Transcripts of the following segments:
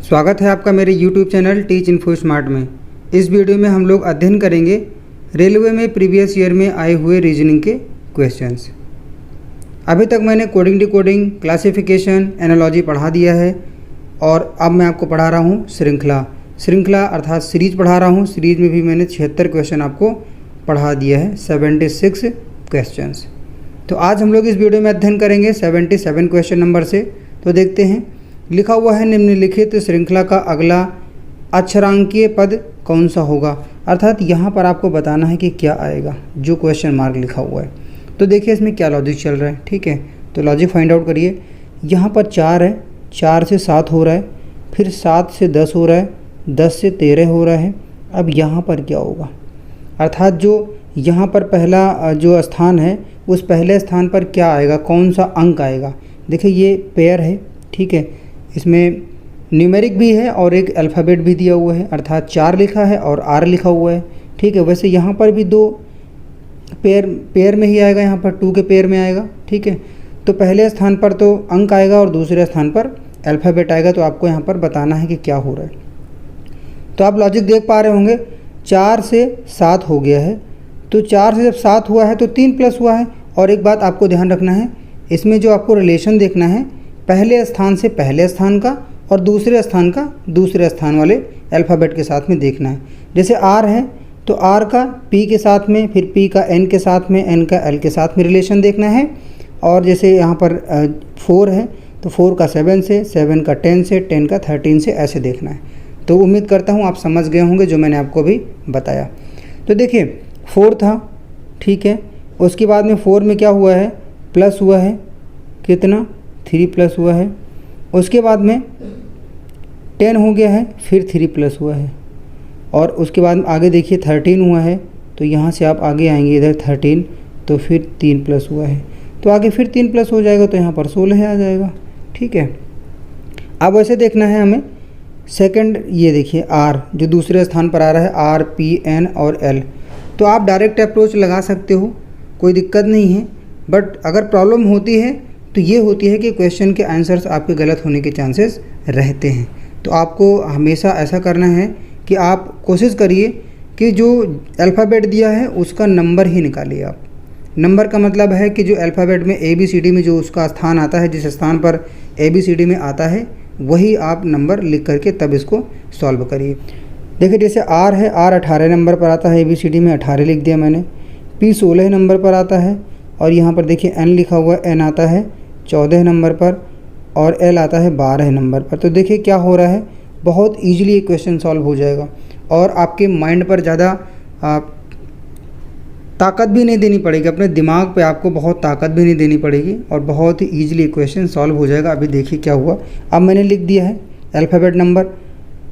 स्वागत है आपका मेरे YouTube channel teach info smart में। इस वीडियो में हम लोग अध्ययन करेंगे रेलवे में प्रीवियस ईयर में आए हुए रीजनिंग के क्वेश्चंस। अभी तक मैंने कोडिंग डिकोडिंग, क्लासिफिकेशन, एनालॉजी पढ़ा दिया है और अब मैं आपको पढ़ा रहा हूँ श्रृंखला अर्थात सीरीज पढ़ा रहा हूँ। सीरीज में भी मैंने 76 क्वेश्चन आपको पढ़ा दिया है, 76 क्वेश्चंस। तो आज हम लोग इस वीडियो में अध्ययन करेंगे 77 क्वेश्चन नंबर से। तो देखते हैं, लिखा हुआ है निम्नलिखित श्रृंखला का अगला अक्षरांकीय पद कौन सा होगा। अर्थात यहाँ पर आपको बताना है कि क्या आएगा, जो क्वेश्चन मार्क लिखा हुआ है। तो देखिए इसमें क्या लॉजिक चल रहा है, ठीक है। तो लॉजिक फाइंड आउट करिए। यहाँ पर 4 है, 4 से 7 हो रहा है, फिर 7 से 10 हो रहा है, 10 से 13 हो रहा है। अब यहाँ पर क्या होगा, अर्थात जो यहाँ पर पहला जो स्थान है उस पहले स्थान पर क्या आएगा, कौन सा अंक आएगा। देखिए ये पेयर है, ठीक है। इसमें न्यूमेरिक भी है और एक अल्फ़ाबेट भी दिया हुआ है, अर्थात 4 लिखा है और R लिखा हुआ है, ठीक है। वैसे यहाँ पर भी 2 पेयर में ही आएगा, यहाँ पर 2 के पेयर में आएगा, ठीक है। तो पहले स्थान पर तो अंक आएगा और दूसरे स्थान पर अल्फ़ाबेट आएगा। तो आपको यहाँ पर बताना है कि क्या हो रहा है। तो आप लॉजिक देख पा रहे होंगे, 4 से 7 हो गया है। तो 4 से जब 7 हुआ है तो 3 प्लस हुआ है। और एक बात आपको ध्यान रखना है, इसमें जो आपको रिलेशन देखना है, पहले स्थान से पहले स्थान का और दूसरे स्थान का दूसरे स्थान वाले अल्फ़ाबेट के साथ में देखना है। जैसे R है तो R का P के साथ में, फिर P का N के साथ में, N का L के साथ में रिलेशन देखना है। और जैसे यहाँ पर 4 है तो 4 का 7 से, 7 का 10 से, 10 का 13 से, ऐसे देखना है। तो उम्मीद करता हूँ आप समझ गए होंगे जो मैंने आपको अभी बताया। तो देखिए 4 था, ठीक है। उसके बाद में 4 में क्या हुआ है, प्लस हुआ है, कितना 3 प्लस हुआ है। उसके बाद में 10 हो गया है, फिर 3 प्लस हुआ है। और उसके बाद आगे देखिए 13 हुआ है, तो यहाँ से आप आगे आएंगे इधर 13, तो फिर 3 प्लस हुआ है, तो आगे फिर 3 प्लस हो जाएगा, तो यहाँ पर 16 आ जाएगा, ठीक है। अब वैसे देखना है हमें सेकंड, ये देखिए R जो दूसरे स्थान पर आ रहा है, R, P, N और L। तो आप डायरेक्ट अप्रोच लगा सकते हो, कोई दिक्कत नहीं है। बट अगर प्रॉब्लम होती है तो ये होती है कि क्वेश्चन के आंसर्स आपके गलत होने के चांसेस रहते हैं। तो आपको हमेशा ऐसा करना है कि आप कोशिश करिए कि जो अल्फ़ाबेट दिया है उसका नंबर ही निकालिए आप। नंबर का मतलब है कि जो अल्फ़ाबेट में ABCD में जो उसका स्थान आता है, जिस स्थान पर ABCD में आता है वही आप नंबर लिख करके तब इसको सॉल्व करिए। देखिए जैसे R है, R 18 नंबर पर आता है, ABCD में 18 लिख दिया मैंने। P 16 नंबर पर आता है और यहाँ पर देखिए N लिखा हुआ है, N आता है 14 नंबर पर और L आता है 12 नंबर पर। तो देखिए क्या हो रहा है, बहुत ईजिली ये क्वेश्चन सॉल्व हो जाएगा और आपके माइंड पर ज़्यादा ताकत भी नहीं देनी पड़ेगी, अपने दिमाग पे आपको बहुत ताकत भी नहीं देनी पड़ेगी और बहुत ही ईजिली क्वेश्चन सॉल्व हो जाएगा। अभी देखिए क्या हुआ, अब मैंने लिख दिया है अल्फ़ाबेट नंबर।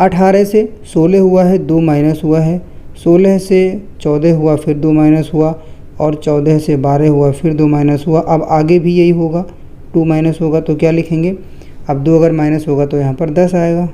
18 से 16 हुआ है, 2 माइनस हुआ है, 16 से 14 हुआ, फिर 2 माइनस हुआ, और 14 से 12 हुआ, फिर 2 माइनस हुआ। अब आगे भी यही होगा, 2 माइनस होगा तो क्या लिखेंगे, अब 2 अगर माइनस होगा तो यहाँ पर 10 आएगा,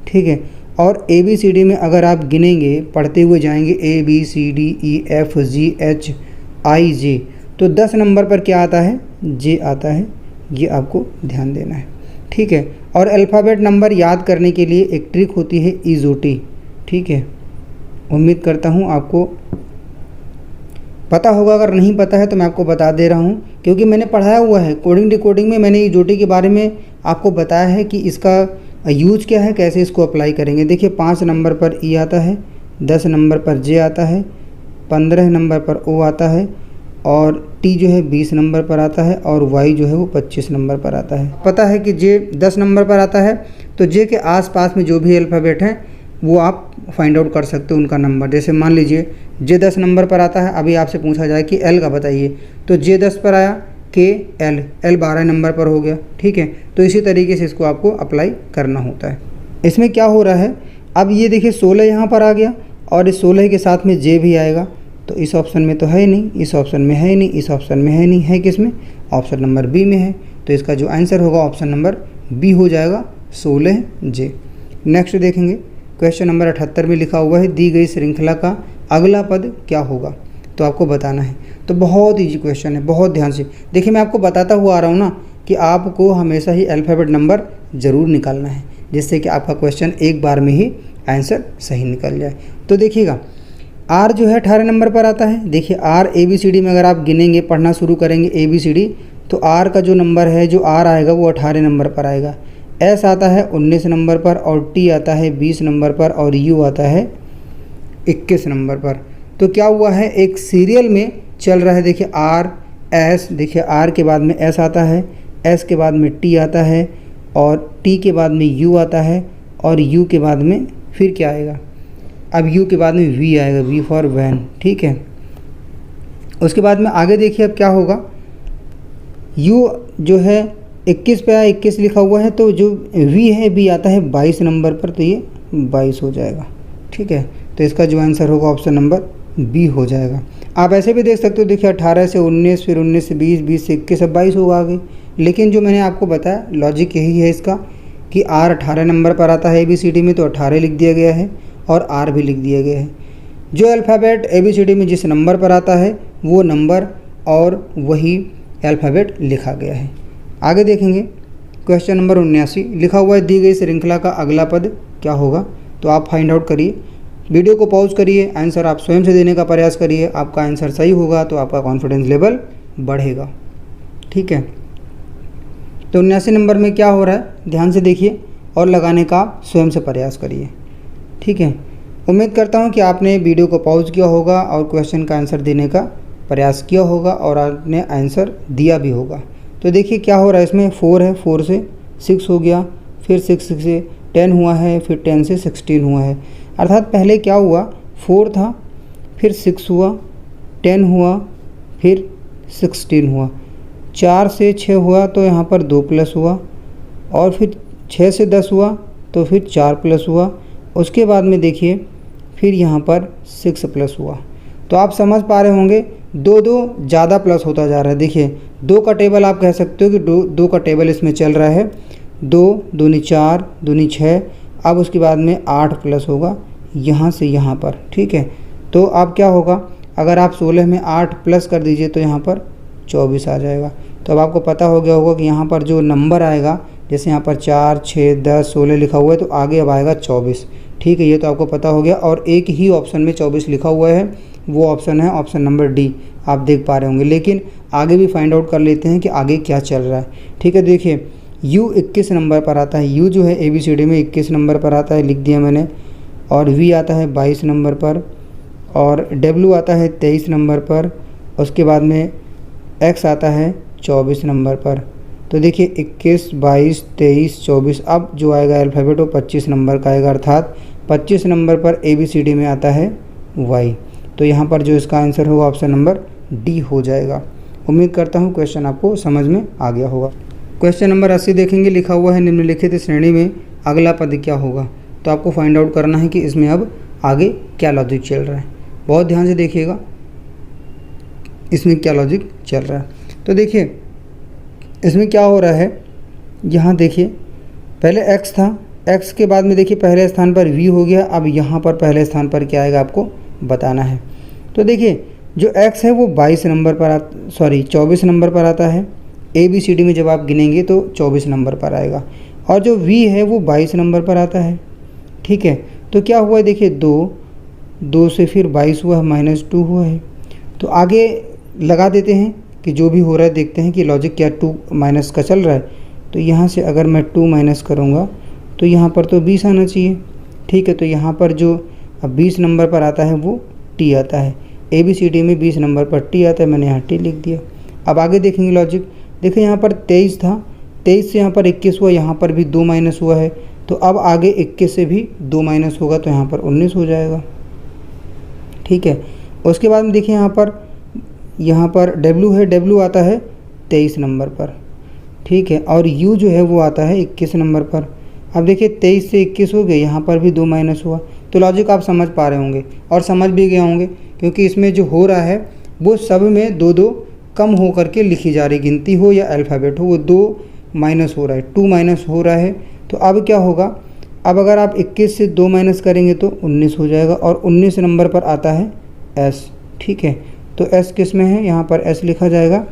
ठीक है। और ABCD में अगर आप गिनेंगे, पढ़ते हुए जाएंगे ABCDEFGHIJ, तो 10 नंबर पर क्या आता है, J आता है। ये आपको ध्यान देना है, ठीक है। और अल्फ़ाबेट नंबर याद करने के लिए एक ट्रिक होती है EZOT, ठीक है। उम्मीद करता हूँ आपको पता होगा, अगर नहीं पता है तो मैं आपको बता दे रहा हूँ क्योंकि मैंने पढ़ाया हुआ है। कोडिंग डिकोडिंग में मैंने EZOT के बारे में आपको बताया है कि इसका यूज क्या है, कैसे इसको अप्लाई करेंगे। देखिए 5 नंबर पर E आता है, 10 नंबर पर J आता है, 15 नंबर पर O आता है और T जो है 20 नंबर पर आता है और Y जो है वो 25 नंबर पर आता है। पता है कि J 10 नंबर पर आता है, तो J के आसपास में जो भी अल्फ़ाबेट हैं वो आप फाइंड आउट कर सकते हो उनका नंबर। जैसे मान लीजिए J 10 नंबर पर आता है, अभी आपसे पूछा जाए कि L का बताइए, तो J 10 पर आया, K L 12 नंबर पर हो गया, ठीक है। तो इसी तरीके से इसको आपको अप्लाई करना होता है। इसमें क्या हो रहा है, अब ये देखिए 16 यहाँ पर आ गया और इस 16 के साथ में J भी आएगा, तो इस ऑप्शन में तो है नहीं, इस ऑप्शन में है नहीं, इस ऑप्शन में है नहीं, है किस में, ऑप्शन नंबर B में है। तो इसका जो आंसर होगा ऑप्शन नंबर B हो जाएगा, 16J। नेक्स्ट देखेंगे, क्वेश्चन नंबर 78 में लिखा हुआ है दी गई श्रृंखला का अगला पद क्या होगा। तो आपको बताना है। तो बहुत ईजी क्वेश्चन है, बहुत ध्यान से देखिए। मैं आपको बताता हुआ आ रहा हूँ ना कि आपको हमेशा ही अल्फ़ाबेट नंबर ज़रूर निकालना है। जिससे कि आपका क्वेश्चन एक बार में ही आंसर सही निकल जाए। तो देखिएगा आर जो है 18 नंबर पर आता है। देखिए आर ABCD में अगर आप गिनेंगे, पढ़ना शुरू करेंगे ABCD, तो आर का जो नंबर है, जो आर आएगा वो 18 नंबर पर आएगा। एस आता है 19 नंबर पर, और टी आता है 20 नंबर पर, और यू आता है 21 नंबर पर। तो क्या हुआ है, एक सीरियल में चल रहा है। देखिए आर एस, देखिए आर के बाद में एस आता है, एस के बाद में टी आता है, और टी के बाद में यू आता है, और यू के बाद में फिर क्या आएगा, अब यू के बाद में वी आएगा, वी फॉर वैन। ठीक है, उसके बाद में आगे देखिए अब क्या होगा, यू जो है 21 पे आया, 21 लिखा हुआ है, तो जो वी है वी आता है 22 नंबर पर, तो ये 22 हो जाएगा। ठीक है, तो इसका जो आंसर होगा ऑप्शन नंबर बी हो जाएगा। आप ऐसे भी देख सकते हो, देखिए 18 से 19, फिर 19 से 20, 20 से 21, अब 22 होगा आगे। लेकिन जो मैंने आपको बताया लॉजिक यही है इसका कि आर 18 नंबर पर आता है ABCD में, तो 18 लिख दिया गया है और आर भी लिख दिया गया है। जो अल्फ़ाबेट ABCD में जिस नंबर पर आता है वो नंबर और वही अल्फ़ाबेट लिखा गया है। आगे देखेंगे क्वेश्चन नंबर 79 लिखा हुआ है, दी गई श्रृंखला का अगला पद क्या होगा। तो आप फाइंड आउट करिए, वीडियो को पॉज करिए, आंसर आप स्वयं से देने का प्रयास करिए। आपका आंसर सही होगा तो आपका कॉन्फिडेंस लेवल बढ़ेगा। ठीक है, तो 79 नंबर में क्या हो रहा है ध्यान से देखिए और लगाने का आप स्वयं से प्रयास करिए। ठीक है, उम्मीद करता हूँ कि आपने वीडियो को पॉज किया होगा और क्वेश्चन का आंसर देने का प्रयास किया होगा और आपने आंसर दिया भी होगा। तो देखिए क्या हो रहा है, इसमें 4 है, 4 से 6 हो गया, फिर 6 से 10 हुआ है, फिर 10 से 16 हुआ है। अर्थात पहले क्या हुआ, 4 था, फिर 6 हुआ, 10 हुआ, फिर 16 हुआ, 4 से 6 हुआ तो यहाँ पर 2 प्लस हुआ, और फिर 6 से 10 हुआ तो फिर 4 प्लस हुआ, उसके बाद में देखिए फिर यहाँ पर 6 प्लस हुआ। तो आप समझ पा रहे होंगे 2 ज़्यादा प्लस होता जा रहा है। देखिए 2 का टेबल आप कह सकते हो कि 2 का टेबल इसमें चल रहा है, 2 दूनी 4, दूनी 6, अब उसके बाद में 8 प्लस होगा यहाँ से यहाँ पर। ठीक है, तो अब क्या होगा, अगर आप 16 में 8 प्लस कर दीजिए तो यहाँ पर 24 आ जाएगा। तो अब आपको पता हो गया होगा कि यहाँ पर जो नंबर आएगा, जैसे यहाँ पर 4, 6, 10, 16 लिखा हुआ है, तो आगे अब आएगा 24। ठीक है, ये तो आपको पता हो गया। और एक ही ऑप्शन में 24 लिखा हुआ है, वो ऑप्शन है ऑप्शन नंबर डी, आप देख पा रहे होंगे। लेकिन आगे भी फाइंड आउट कर लेते हैं कि आगे क्या चल रहा है। ठीक है, देखिए यू 21 नंबर पर आता है, यू जो है ABCD में 21 नंबर पर आता है, लिख दिया मैंने, और वी आता है 22 नंबर पर, और डब्ल्यू आता है 23 नंबर पर, उसके बाद में एक्स आता है 24 नंबर पर। तो देखिए 21, 22, 23, 24, अब जो आएगा अल्फ़ाबेट वो 25 नंबर का आएगा, अर्थात 25 नंबर पर ABCD में आता है वाई। तो यहाँ पर जो इसका आंसर होगा ऑप्शन नंबर डी हो जाएगा। उम्मीद करता हूँ क्वेश्चन आपको समझ में आ गया होगा। क्वेश्चन नंबर 80 देखेंगे, लिखा हुआ है निम्नलिखित श्रेणी में अगला पद क्या होगा। तो आपको फाइंड आउट करना है कि इसमें अब आगे क्या लॉजिक चल रहा है। बहुत ध्यान से देखिएगा इसमें क्या लॉजिक चल रहा है। तो देखिए इसमें क्या हो रहा है, यहाँ देखिए पहले x था, x के बाद में देखिए पहले स्थान पर v हो गया, अब यहाँ पर पहले स्थान पर क्या आएगा आपको बताना है। तो देखिए जो x है वो 22 नंबर पर 24 नंबर पर आता है। ABCD में जब आप गिनेंगे तो 24 नंबर पर आएगा, और जो v है वो 22 नंबर पर आता है। ठीक है, तो क्या हुआ है देखिए 2 से फिर 22 हुआ, -2 हुआ है। तो आगे लगा देते हैं कि जो भी हो रहा है देखते हैं कि लॉजिक क्या 2 माइनस का चल रहा है। तो यहाँ से अगर मैं 2 माइनस करूँगा तो यहाँ पर तो 20 आना चाहिए। ठीक है, तो यहाँ पर जो अब 20 नंबर पर आता है वो टी आता है। ABCD में 20 नंबर पर टी आता है, मैंने यहाँ टी लिख दिया। अब आगे देखेंगे लॉजिक, देखिए यहाँ पर 23 था, 23 से यहाँ पर 21 हुआ, यहाँ पर भी 2 माइनस हुआ है, तो अब आगे 21 से भी 2 माइनस होगा तो यहाँ पर 19 हो जाएगा। ठीक है, उसके बाद में देखिए यहाँ पर W है, W आता है 23 नंबर पर। ठीक है, और U जो है वो आता है 21 नंबर पर। अब देखिए 23 से 21 हो गए, यहाँ पर भी 2 माइनस हुआ। तो लॉजिक आप समझ पा रहे होंगे और समझ भी गए होंगे, क्योंकि इसमें जो हो रहा है वो सब में 2 कम हो करके लिखी जा रही, गिनती हो या अल्फ़ाबेट हो, वो 2 माइनस हो रहा है, 2 माइनस हो रहा है। तो अब क्या होगा, अब अगर आप 21 से 2 माइनस करेंगे तो 19 हो जाएगा, और 19 नंबर पर आता है S। ठीक है, तो S किस में है, यहाँ पर S लिखा जाएगा।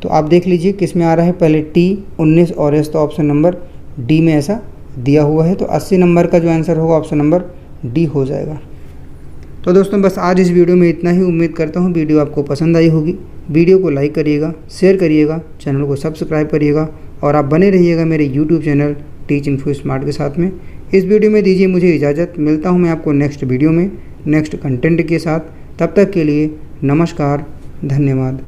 तो आप देख लीजिए किस में आ रहा है, पहले T 19 और S, तो ऑप्शन नंबर डी में ऐसा दिया हुआ है, तो 80 नंबर का जो आंसर होगा ऑप्शन नंबर डी हो जाएगा। तो दोस्तों बस आज इस वीडियो में इतना ही। उम्मीद करता हूँ वीडियो आपको पसंद आई होगी। वीडियो को लाइक करिएगा, शेयर करिएगा, चैनल को सब्सक्राइब करिएगा और आप बने रहिएगा मेरे YouTube channel teach info smart के साथ में। इस वीडियो में दीजिए मुझे इजाज़त। मिलता हूँ मैं आपको नेक्स्ट वीडियो में नेक्स्ट कंटेंट के साथ। तब तक के लिए नमस्कार, धन्यवाद।